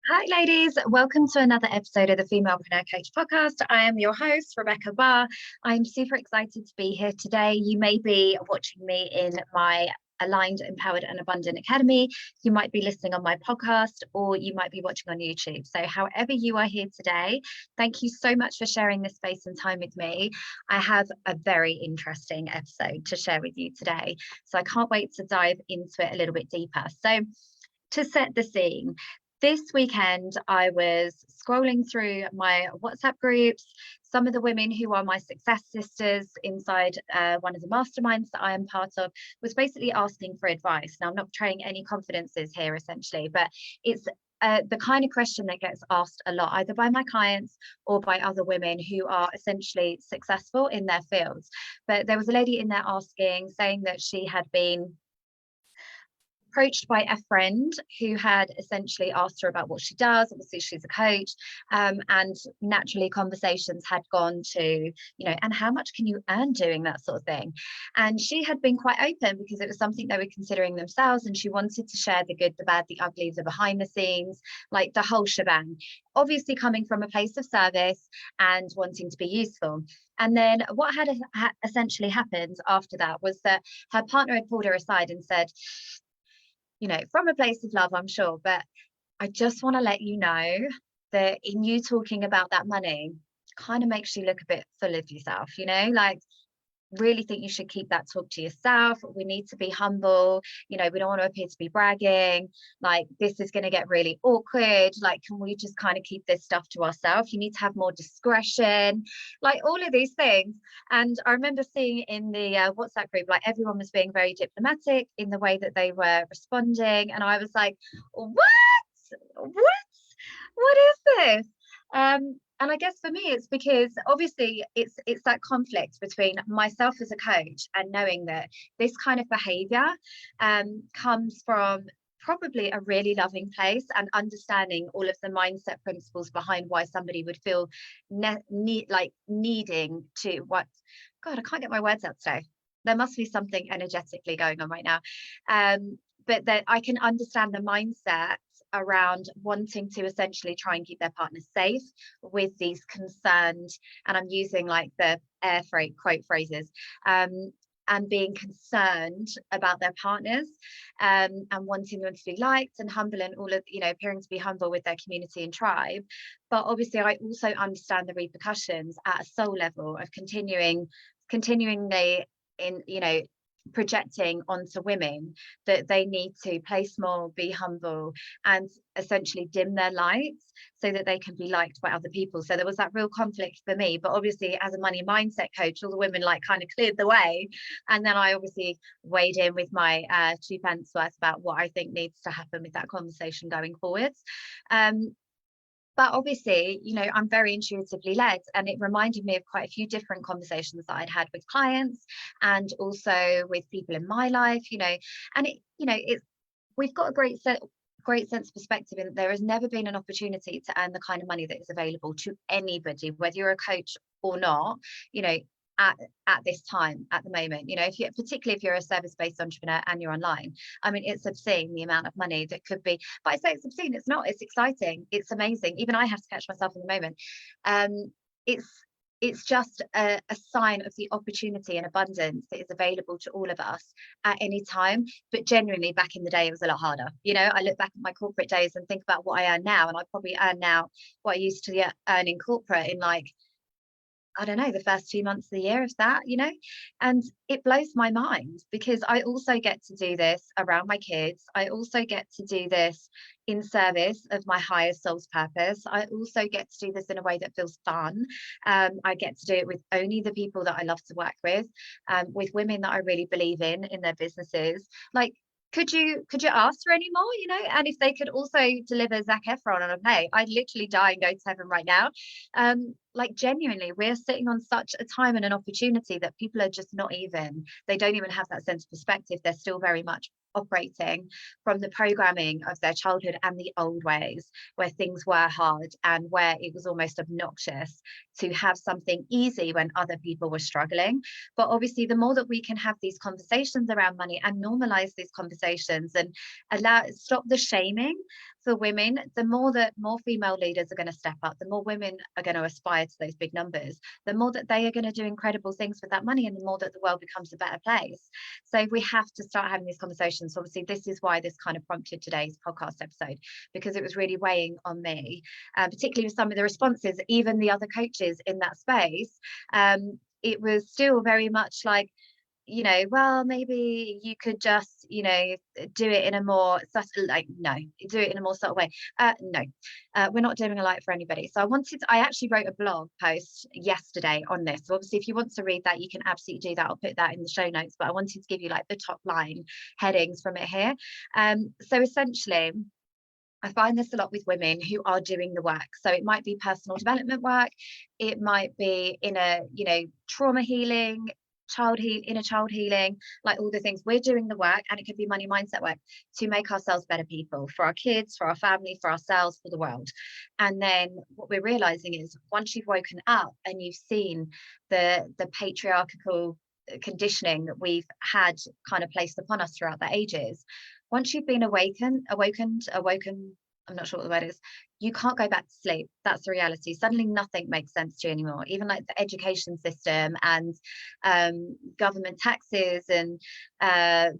Hi, ladies. Welcome to another episode of the Femalepreneur Coach podcast. I am your host, Rebecca Barr. I'm super excited to be here today. You may be watching me in my Aligned, Empowered and Abundant Academy. You might be listening on my podcast, or you might be watching on YouTube. So however you are here today, thank you so much for sharing this space and time with me. I have a very interesting episode to share with you today. So I can't wait to dive into it a little bit deeper. So to set the scene, this weekend, I was scrolling through my WhatsApp groups. Some of the women who are my success sisters inside one of the masterminds that I am part of was basically asking for advice. Now, I'm not betraying any confidences here, essentially, but it's the kind of question that gets asked a lot, either by my clients or by other women who are essentially successful in their fields. But there was a lady in there asking, saying that she had been approached by a friend who had essentially asked her about what she does. Obviously, she's a coach, and naturally conversations had gone to, and how much can you earn doing that sort of thing? And she had been quite open because it was something they were considering themselves, and she wanted to share the good, the bad, the ugly, the behind the scenes, like the whole shebang, obviously coming from a place of service and wanting to be useful. And then what had essentially happened after that was that her partner had pulled her aside and said, from a place of love, I'm sure, but I just want to let you know that in you talking about that money kind of makes you look a bit full of yourself, like really think you should keep that talk to yourself. We need to be humble. We don't want to appear to be bragging. Like, this is going to get really awkward. Like, can we just kind of keep this stuff to ourselves? You need to have more discretion, like all of these things. And I remember seeing in the WhatsApp group, like everyone was being very diplomatic in the way that they were responding. And I was like, what is this? And I guess for me, it's because obviously it's that conflict between myself as a coach and knowing that this kind of behavior comes from probably a really loving place and understanding all of the mindset principles behind why somebody would feel needing to what. God, I can't get my words out today. There must be something energetically going on right now. But that I can understand the mindset around wanting to essentially try and keep their partner safe with these concerned, and I'm using like the air freight quote phrases, and being concerned about their partners, and wanting them to be liked and humble, and all of, appearing to be humble with their community and tribe. But obviously I also understand the repercussions at a soul level of continuing projecting onto women that they need to play small, be humble, and essentially dim their lights so that they can be liked by other people. So there was that real conflict for me. But obviously, as a money mindset coach, all the women kind of cleared the way. And then I obviously weighed in with my 2 pence worth about what I think needs to happen with that conversation going forwards. But obviously, I'm very intuitively led, and it reminded me of quite a few different conversations that I'd had with clients and also with people in my life, and we've got a great sense of perspective in that there has never been an opportunity to earn the kind of money that is available to anybody, whether you're a coach or not, at this time, at the moment, particularly if you're a service-based entrepreneur and you're online. I mean, it's obscene the amount of money that could be, but I say it's obscene, it's not, it's exciting, it's amazing. Even I have to catch myself in the moment. It's just a sign of the opportunity and abundance that is available to all of us at any time. But genuinely, back in the day, it was a lot harder. I look back at my corporate days and think about what I earn now, and I probably earn now what I used to earn in corporate in I don't know, the first 2 months of the year, if that, and it blows my mind because I also get to do this around my kids. I also get to do this in service of my higher soul's purpose. I also get to do this in a way that feels fun. I get to do it with only the people that I love to work with women that I really believe in their businesses. Like, could you ask for any more, and if they could also deliver Zac Efron on a play, I'd literally die and go to heaven right now. Genuinely, we're sitting on such a time and an opportunity that people are just they don't even have that sense of perspective. They're still very much operating from the programming of their childhood and the old ways where things were hard and where it was almost obnoxious to have something easy when other people were struggling. But obviously, the more that we can have these conversations around money and normalize these conversations and stop the shaming for women, the more that more female leaders are going to step up, the more women are going to aspire to those big numbers, the more that they are going to do incredible things with that money, and the more that the world becomes a better place. So we have to start having these conversations. Obviously, this is why this kind of prompted today's podcast episode, because it was really weighing on me, particularly with some of the responses, even the other coaches in that space. It was still very much like, well, maybe you could just, do it in a more subtle, like, no, do it in a more subtle way. No, we're not doing a light for anybody. So I actually wrote a blog post yesterday on this. So obviously, if you want to read that, you can absolutely do that. I'll put that in the show notes, but I wanted to give you like the top line headings from it here. So essentially, I find this a lot with women who are doing the work. So it might be personal development work. It might be trauma healing, inner child healing, like all the things. We're doing the work, and it could be money mindset work to make ourselves better people for our kids, for our family, for ourselves, for the world. And then what we're realizing is, once you've woken up and you've seen the patriarchal conditioning that we've had kind of placed upon us throughout the ages, once you've been awoken, I'm not sure what the word is, you can't go back to sleep. That's the reality. Suddenly nothing makes sense to you anymore. Even like the education system and government taxes and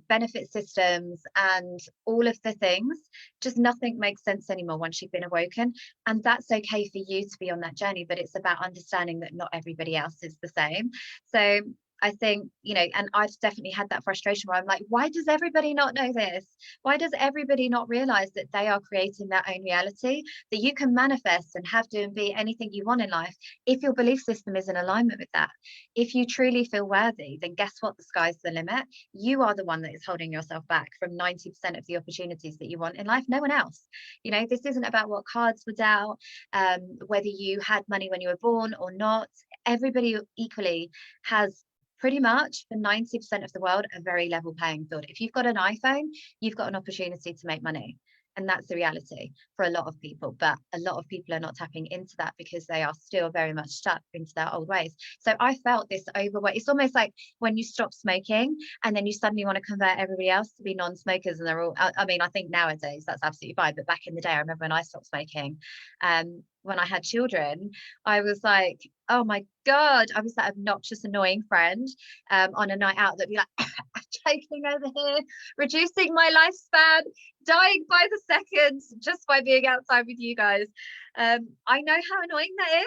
benefit systems and all of the things, just nothing makes sense anymore once you've been awoken. And that's okay for you to be on that journey, but it's about understanding that not everybody else is the same. So I think, and I've definitely had that frustration where I'm like, why does everybody not know this? Why does everybody not realize that they are creating their own reality, that you can manifest and have, do and be anything you want in life if your belief system is in alignment with that? If you truly feel worthy, then guess what? The sky's the limit. You are the one that is holding yourself back from 90% of the opportunities that you want in life. No one else. This isn't about what cards were dealt, whether you had money when you were born or not. Everybody equally has, pretty much for 90% of the world, a very level playing field. If you've got an iPhone, you've got an opportunity to make money. And that's the reality for a lot of people. But a lot of people are not tapping into that because they are still very much stuck into their old ways. So I felt this overweight. It's almost like when you stop smoking and then you suddenly want to convert everybody else to be non-smokers, and they're all, I think nowadays that's absolutely fine. But back in the day, I remember when I stopped smoking, when I had children, I was like, oh my God, I was that obnoxious, annoying friend on a night out that'd be like, I'm choking over here, reducing my lifespan, dying by the second just by being outside with you guys. I know how annoying that is.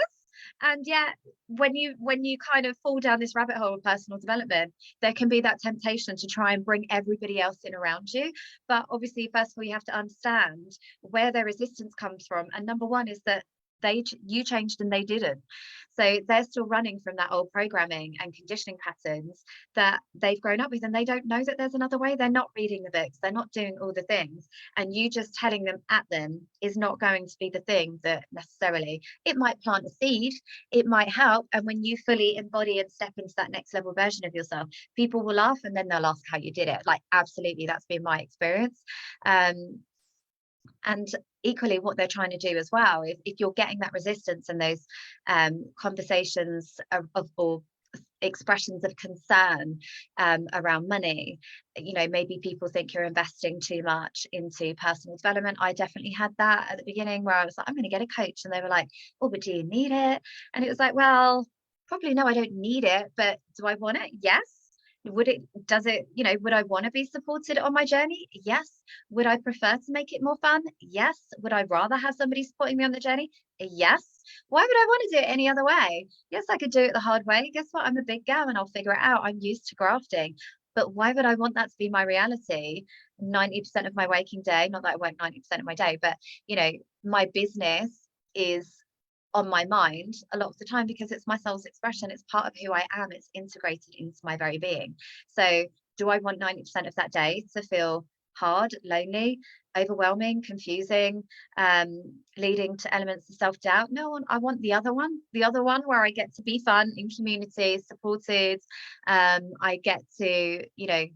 And yet, when you kind of fall down this rabbit hole of personal development, there can be that temptation to try and bring everybody else in around you. But obviously, first of all, you have to understand where their resistance comes from. And number one is that you changed and they didn't. So they're still running from that old programming and conditioning patterns that they've grown up with, and they don't know that there's another way. They're not reading the books, they're not doing all the things, and you just telling them at them is not going to be the thing that necessarily, it might plant a seed, it might help, and when you fully embody and step into that next level version of yourself, people will laugh and then they'll ask how you did it. Like, absolutely, that's been my experience. And equally, what they're trying to do as well, if you're getting that resistance and those conversations or expressions of concern around money, maybe people think you're investing too much into personal development. I definitely had that at the beginning where I was like, I'm going to get a coach, and they were like, oh, but do you need it? And it was like, well, probably no, I don't need it, but do I want it? Yes. Would I want to be supported on my journey? Yes. Would I prefer to make it more fun? Yes. Would I rather have somebody supporting me on the journey? Yes. Why would I want to do it any other way? Yes, I could do it the hard way. Guess what? I'm a big gal and I'll figure it out. I'm used to grafting. But why would I want that to be my reality 90% of my waking day? Not that I work 90% of my day, but my business is on my mind a lot of the time because it's my soul's expression. It's part of who I am. It's integrated into my very being. So do I want 90% of that day to feel hard, lonely, overwhelming, confusing, leading to elements of self-doubt? No, I want the other one where I get to be fun in community, supported. I get to,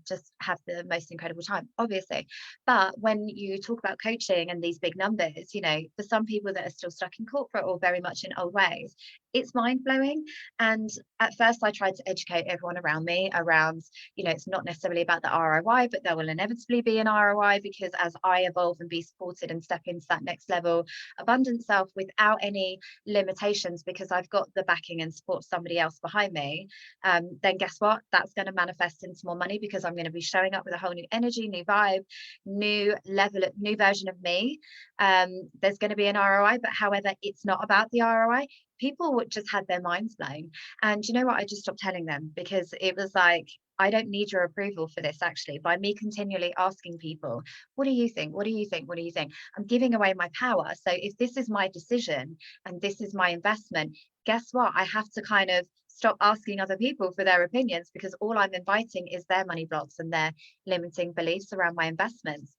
just have the most incredible time, obviously. But when you talk about coaching and these big numbers, for some people that are still stuck in corporate or very much in old ways, it's mind-blowing. And at first I tried to educate everyone around me around, it's not necessarily about the ROI, but there will inevitably be an ROI, because as I evolve and be supported and step into that next level abundant self without any limitations, because I've got the backing and support of somebody else behind me, then guess what? That's going to manifest into more money, because I'm going to be showing up with a whole new energy, new vibe, new level, new version of me. There's going to be an ROI, but however, it's not about the ROI. People would just had their minds blown. And you know what? I just stopped telling them, because it was like, I don't need your approval for this. Actually, by me continually asking people, what do you think? What do you think? What do you think? I'm giving away my power. So if this is my decision and this is my investment, guess what? I have to kind of stop asking other people for their opinions, because all I'm inviting is their money blocks and their limiting beliefs around my investments.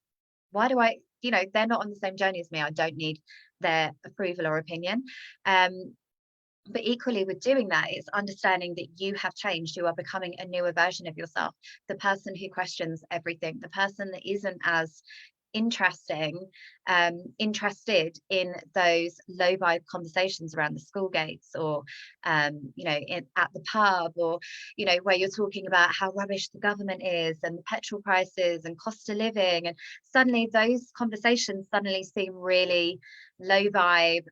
Why do I, they're not on the same journey as me. I don't need their approval or opinion. But equally with doing that, it's understanding that you have changed. You are becoming a newer version of yourself, the person who questions everything, the person that isn't as interested in those low vibe conversations around the school gates, or at the pub, or where you're talking about how rubbish the government is and the petrol prices and cost of living, and suddenly those conversations suddenly seem really low vibe,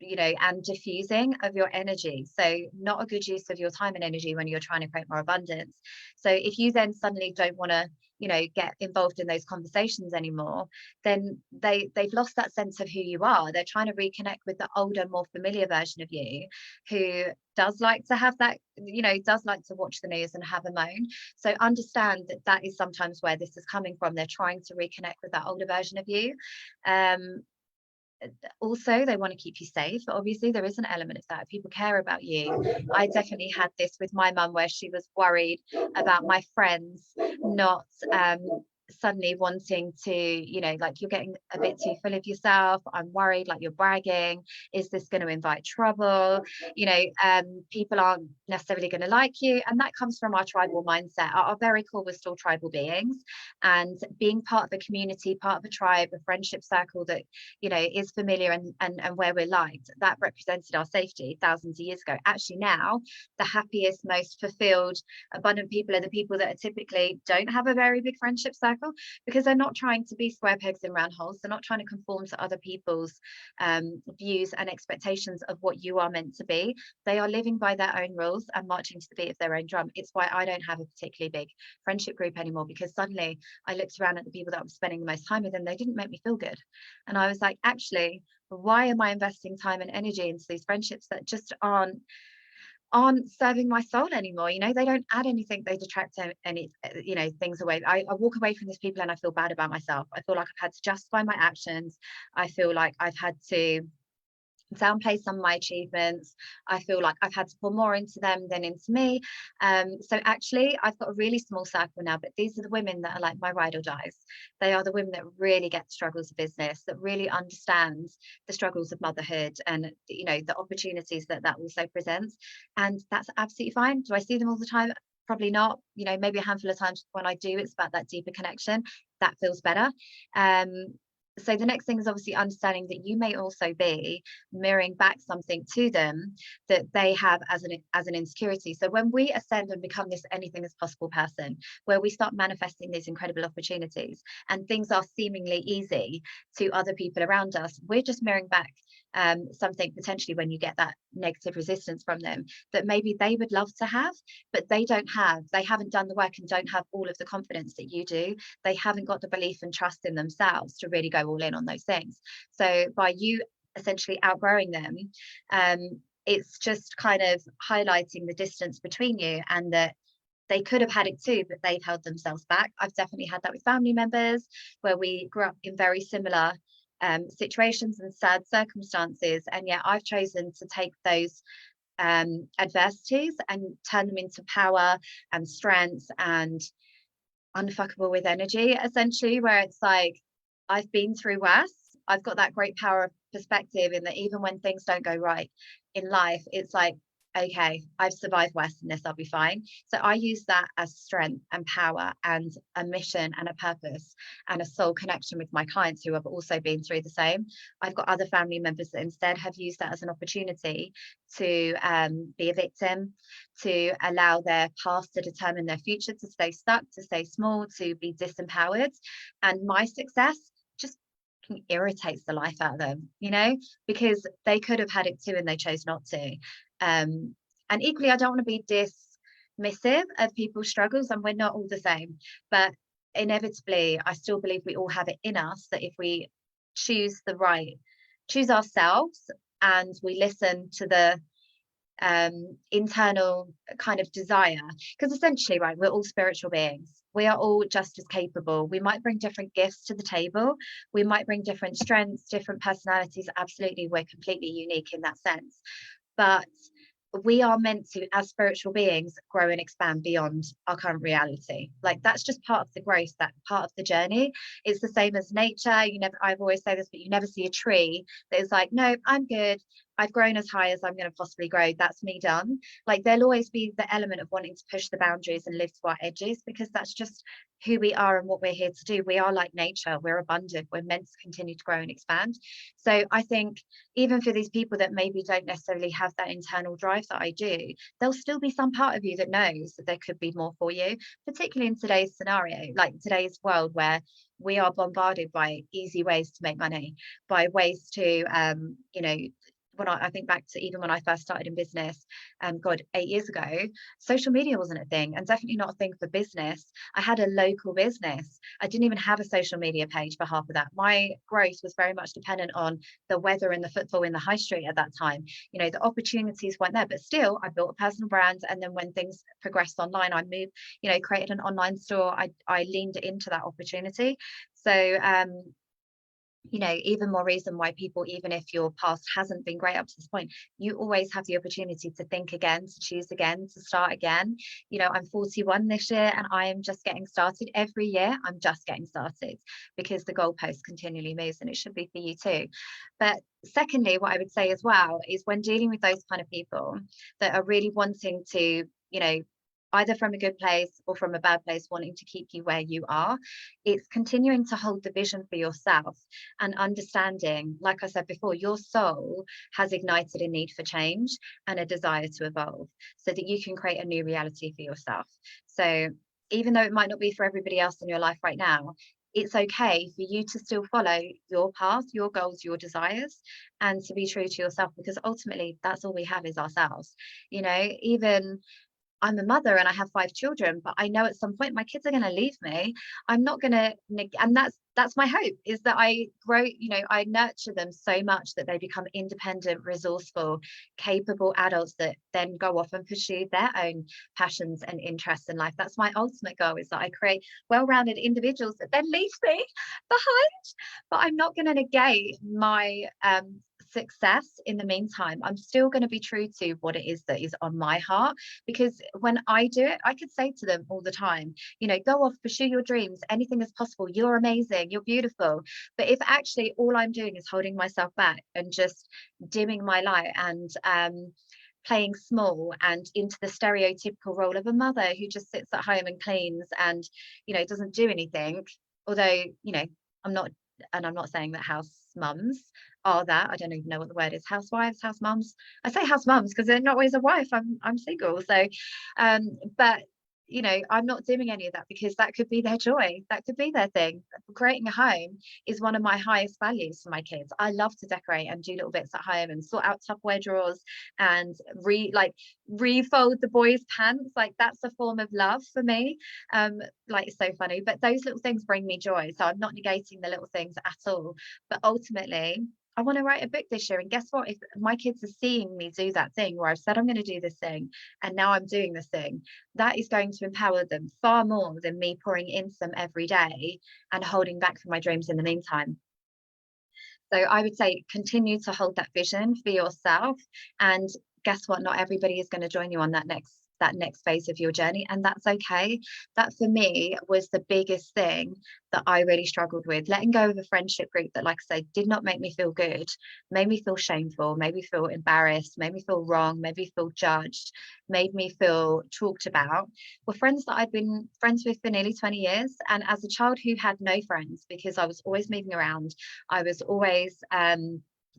and diffusing of your energy. So not a good use of your time and energy when you're trying to create more abundance. So if you then suddenly don't want to, get involved in those conversations anymore, then they've lost that sense of who you are. They're trying to reconnect with the older, more familiar version of you, who does like to have that, does like to watch the news and have a moan. So understand that that is sometimes where this is coming from. They're trying to reconnect with that older version of you. Also, they want to keep you safe. Obviously, there is an element of that. People care about you. I definitely had this with my mum, where she was worried about my friends not suddenly wanting to, like, you're getting a bit too full of yourself. I'm worried, like, you're bragging. Is this going to invite trouble? People aren't necessarily going to like you. And that comes from our tribal mindset. Our very core, we're still tribal beings. And being part of a community, part of a tribe, a friendship circle that, is familiar and where we're liked, that represented our safety thousands of years ago. Actually, now, the happiest, most fulfilled, abundant people are the people that are typically don't have a very big friendship circle, because they're not trying to be square pegs in round holes. They're not trying to conform to other people's views and expectations of what you are meant to be. They are living by their own rules and marching to the beat of their own drum. It's why I don't have a particularly big friendship group anymore, because suddenly I looked around at the people that I'm spending the most time with, and they didn't make me feel good. And I was like, actually, why am I investing time and energy into these friendships that just aren't serving my soul anymore? They don't add anything, they detract any things away. I walk away from these people and I feel bad about myself. I feel like I've had to justify my actions. I feel like I've had to downplay some of my achievements. I feel like I've had to pour more into them than into me. So actually, I've got a really small circle now, but these are the women that are like my ride or dies. They are the women that really get the struggles of business, that really understand the struggles of motherhood, and the opportunities that also presents. And that's absolutely fine. Do I see them all the time? Probably not. Maybe a handful of times. When I do, it's about that deeper connection. That feels better. So the next thing is obviously understanding that you may also be mirroring back something to them that they have as an insecurity. So when we ascend and become this anything is possible person, where we start manifesting these incredible opportunities and things are seemingly easy to other people around us, we're just mirroring back something potentially, when you get that negative resistance from them, that maybe they would love to have, but they haven't done the work and don't have all of the confidence that you do. They haven't got the belief and trust in themselves to really go all in on those things. So by you essentially outgrowing them, it's just kind of highlighting the distance between you, and that they could have had it too, but they've held themselves back. I've definitely had that with family members, where we grew up in very similar situations and sad circumstances, and yet I've chosen to take those adversities and turn them into power and strength and unfuckable with energy, essentially, where it's like, I've been through worse. I've got that great power of perspective, in that even when things don't go right in life, it's like, okay, I've survived worse than this, I'll be fine. So I use that as strength and power and a mission and a purpose and a soul connection with my clients who have also been through the same. I've got other family members that instead have used that as an opportunity to be a victim, to allow their past to determine their future, to stay stuck, to stay small, to be disempowered. And my success just irritates the life out of them, because they could have had it too and they chose not to. And equally, I don't want to be dismissive of people's struggles, and we're not all the same, but inevitably I still believe we all have it in us, that if we choose ourselves, and we listen to the internal kind of desire, because essentially, right, we're all spiritual beings. We are all just as capable. We might bring different gifts to the table, we might bring different strengths, different personalities. Absolutely, we're completely unique in that sense, but we are meant to, as spiritual beings, grow and expand beyond our current reality. Like, that's just part of the growth, that part of the journey. It's the same as nature. I've always said this, but you never see a tree that is like, no, I'm good, I've grown as high as I'm going to possibly grow, that's me done. Like, there'll always be the element of wanting to push the boundaries and live to our edges, because that's just who we are and what we're here to do. We are like nature, we're abundant, we're meant to continue to grow and expand. So I think even for these people that maybe don't necessarily have that internal drive that I do, there'll still be some part of you that knows that there could be more for you, particularly in today's scenario, like today's world, where we are bombarded by easy ways to make money, by ways to when I think back to even when I first started in business, 8 years ago, social media wasn't a thing, and definitely not a thing for business. I had a local business. I didn't even have a social media page for half of that. My growth was very much dependent on the weather and the footfall in the high street at that time. The opportunities weren't there, but still I built a personal brand. And then when things progressed online, I moved, created an online store. I leaned into that opportunity. So even more reason why people, even if your past hasn't been great up to this point, you always have the opportunity to think again, to choose again, to start again. I'm 41 this year, and I am just getting started. Every year I'm just getting started, because the goalpost continually moves, and it should be for you too. But secondly, what I would say as well is, when dealing with those kind of people that are really wanting to, either from a good place or from a bad place, wanting to keep you where you are, it's continuing to hold the vision for yourself and understanding, like I said before, your soul has ignited a need for change and a desire to evolve, so that you can create a new reality for yourself. So even though it might not be for everybody else in your life right now, it's okay for you to still follow your path, your goals, your desires, and to be true to yourself, because ultimately that's all we have is ourselves. Even I'm a mother and I have 5 children, but I know at some point my kids are going to leave me. I'm not going to, and that's my hope, is that I grow, I nurture them so much that they become independent, resourceful, capable adults that then go off and pursue their own passions and interests in life. That's my ultimate goal, is that I create well-rounded individuals that then leave me behind. But I'm not going to negate my success in the meantime. I'm still going to be true to what it is that is on my heart, because when I do it, I could say to them all the time, go off, pursue your dreams, anything is possible, you're amazing, you're beautiful. But if actually all I'm doing is holding myself back and just dimming my light and playing small and into the stereotypical role of a mother who just sits at home and cleans and doesn't do anything, although I'm not, and I'm not saying that house mums are that. I don't even know what the word is. Housewives, house mums. I say house mums because they're not always a wife. I'm single. So but I'm not doing any of that, because that could be their joy, that could be their thing. Creating a home is one of my highest values for my kids. I love to decorate and do little bits at home and sort out Tupperware drawers and refold the boys' pants. Like, that's a form of love for me. It's so funny, but those little things bring me joy, so I'm not negating the little things at all. But ultimately, I want to write a book this year, and guess what? If my kids are seeing me do that thing where I've said I'm going to do this thing and now I'm doing this thing, that is going to empower them far more than me pouring into them every day and holding back from my dreams in the meantime. So I would say continue to hold that vision for yourself, and guess what? Not everybody is going to join you on that next phase of your journey, and that's okay. That for me was the biggest thing that I really struggled with, letting go of a friendship group that, like I say, did not make me feel good, made me feel shameful, made me feel embarrassed, made me feel wrong, made me feel judged, made me feel talked about, were friends that I'd been friends with for nearly 20 years. And as a child who had no friends, because I was always moving around, I was always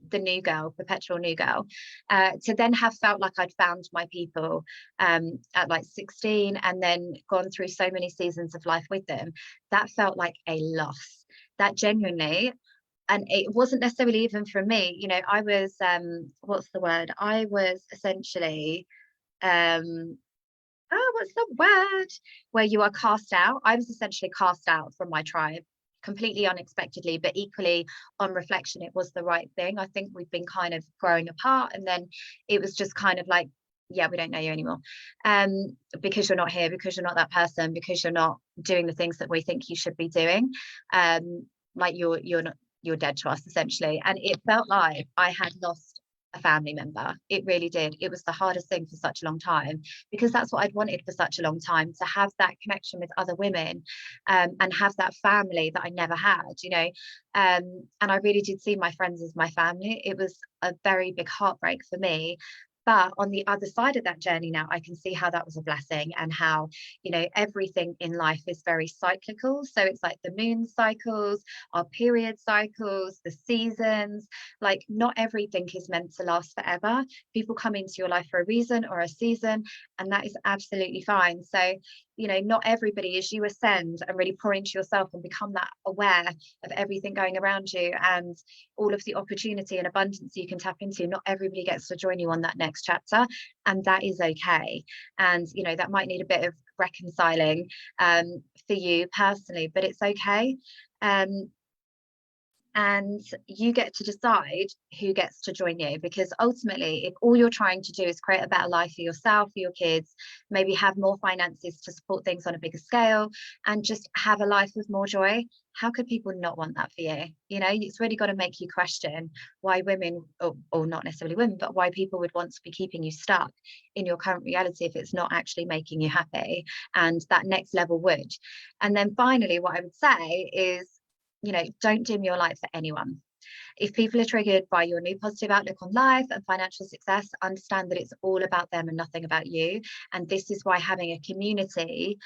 the new girl, perpetual new girl, to then have felt like I'd found my people at like 16, and then gone through so many seasons of life with them, that felt like a loss. That genuinely, and it wasn't necessarily even from me. You know, I was what's the word? I was essentially what's the word? Where you are cast out. I was essentially cast out from my tribe completely unexpectedly, but equally on reflection, it was the right thing. I think we've been kind of growing apart, and then it was just kind of like, yeah, we don't know you anymore. Because you're not here, because you're not that person, because you're not doing the things that we think you should be doing. Like you're not, you're dead to us essentially. And it felt like I had lost a family member. It really did. It was the hardest thing for such a long time, because that's what I'd wanted for such a long time, to have that connection with other women, and have that family that I never had, you know. And I really did see my friends as my family. It was a very big heartbreak for me. But on the other side of that journey now, I can see how that was a blessing, and how, you know, everything in life is very cyclical. So it's like the moon cycles, our period cycles, the seasons. Like, not everything is meant to last forever. People come into your life for a reason or a season, and that is absolutely fine. So, you know, not everybody, as you ascend and really pour into yourself and become that aware of everything going around you and all of the opportunity and abundance you can tap into, not everybody gets to join you on that next chapter, and that is okay. And, you know, that might need a bit of reconciling for you personally, but it's okay. And you get to decide who gets to join you, because ultimately, if all you're trying to do is create a better life for yourself, for your kids, maybe have more finances to support things on a bigger scale, and just have a life with more joy, how could people not want that for you? You know, it's really got to make you question why women, or not necessarily women, but why people would want to be keeping you stuck in your current reality if it's not actually making you happy, and that next level would. And then finally, what I would say is, you know, don't dim your light for anyone. If people are triggered by your new positive outlook on life and financial success, understand that it's all about them and nothing about you. And this is why having a community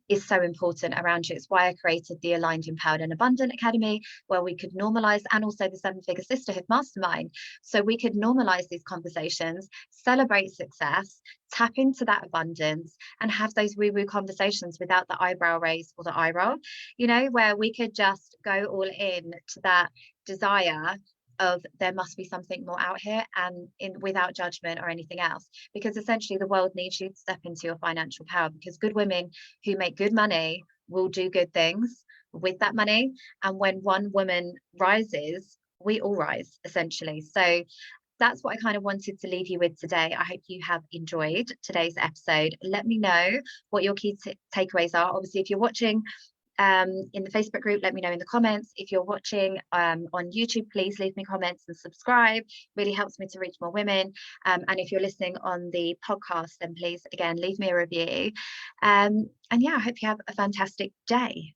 is so important around you. It's why I created the Aligned, Empowered and Abundant Academy, where we could normalize, and also the 7-Figure Sisterhood Mastermind. So we could normalize these conversations, celebrate success, tap into that abundance, and have those woo-woo conversations without the eyebrow raise or the eye roll, you know, where we could just go all in to that desire of there must be something more out here, and without judgment or anything else, because essentially the world needs you to step into your financial power, because good women who make good money will do good things with that money, and when one woman rises, we all rise essentially. So that's what I kind of wanted to leave you with today. I hope you have enjoyed today's episode. Let me know what your key takeaways are. Obviously, if you're watching in the Facebook group, let me know in the comments. If you're watching on YouTube, please leave me comments and subscribe. Really helps me to reach more women. And if you're listening on the podcast, then please, again, leave me a review. And yeah, I hope you have a fantastic day.